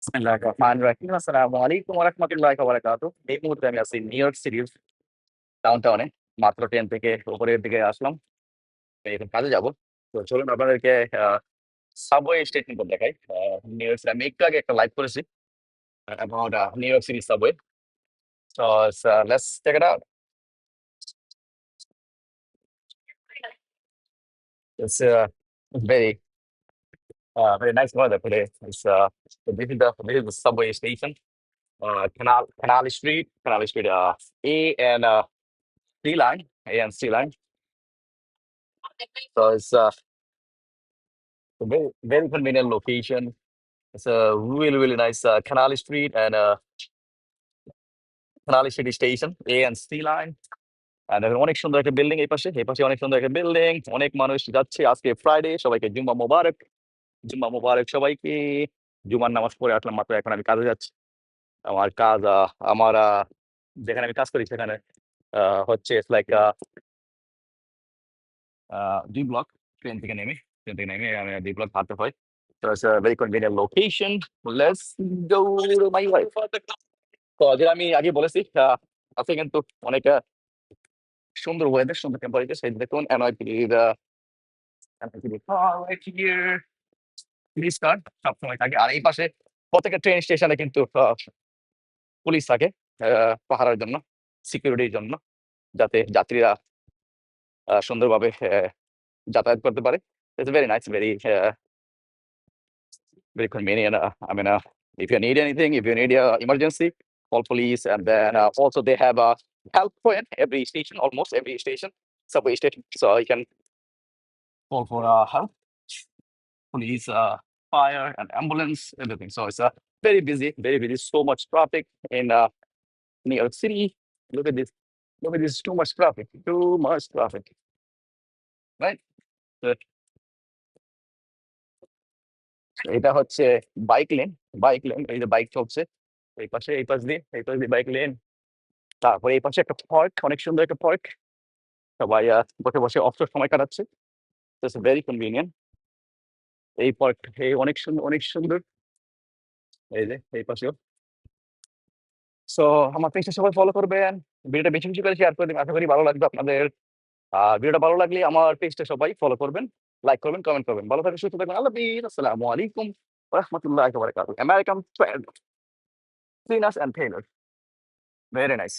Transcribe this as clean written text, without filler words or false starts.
বিসমিল্লাহির রহমানির রহিম। আসসালামু আলাইকুম ওয়া রাহমাতুল্লাহি ওয়া বারাকাতুহু। এই মুহূর্তে আমি আছি নিউ ইয়র্ক সিটির ডাউনটাউনে। মাত্র ট্রেন থেকে উপরের দিকে আসলাম। এখন কাজে যাব। তো চলুন আপনাদেরকে আ সাবওয়ে স্টেশনটা দেখাই। নিউ ইয়র্ক সিটি আমি একটু আগে একটা লাইভ করেছি about new York city subway. So let's check it out. It's very very nice weather today. This is the subway station. Canal Street, A and C line, A and C line. So it's a very convenient location. It's a really nice Canal Street and Canal Street station, A and C line. And অনেক সুন্দর একটা building এই পাশে অনেক সুন্দর একটা building. অনেক মানুষ যাচ্ছে আজকে ফ্রাইডে। সবাইকে জুম্মা মোবারক। জুম্মা মোবারক সবাইকে। জুমার নামাজ পড়ে আসলাম মাত্র এখন আমি কাজে যাচ্ছি। আমার কাজ আমার যেখানে আমি কাজ করি সেখানে হচ্ছে ইটস লাইক ২ ব্লক ট্রেন থেকে নেমে আমি ২ ব্লক হাঁটতে হয়। So it's a very convenient location. Let's go to my wife. তো যেটা আমি আগে বলেছি আজকে কিন্তু অনেক সুন্দর ওয়েদার, সুন্দর টেম্পারেচার। সেই দেখুন NYPD car right here. Police কার সবসময় থাকে। আর এই পাশে প্রত্যেকটা ট্রেন স্টেশনে কিন্তু পুলিশ থাকে পাহারার জন্য, সিকিউরিটির জন্য, যাতে যাত্রীরা সুন্দরভাবে যাতায়াত করতে পারে। It's very nice, very convenient. If you need anything, if you need emergency, call police, and then also they have a help point every station, almost every station, subway station. So you can call for help, police, fire, and ambulance, everything. So it's very busy. So much traffic in New York City. Look at this. Look at this. Too much traffic. Too much traffic. Right? So এটা হচ্ছে bike lane. এই যে bike চলছে এই পাশ দিয়ে bike lane. তারপরে এই পাশে একটা পার্ক, অনেক সুন্দর একটা পার্ক। সবাই বসে অবসর সময় কাটাচ্ছে। It's very convenient. এই পার্ক অনেক সুন্দর। এই যে এই পাশেও। সো আমার পেজটা সবাই ফলো করবেন। ভিডিওটা বেশি করে শেয়ার করে দিবেন। আশা করি ভালো লাগবে আপনাদের। ভিডিওটা ভালো লাগলে আমার পেজটা সবাই ফলো করবেন, লাইক করবেন, কমেন্ট করবেন। ভালো থাকবেন, সুস্থ থাকবেন। আল্লাহ হাফিজ। আসসালামু আলাইকুম ওয়া রাহমাতুল্লাহি ওয়া বারাকাতুহু। American trade, cleaners and Taylor. Very nice.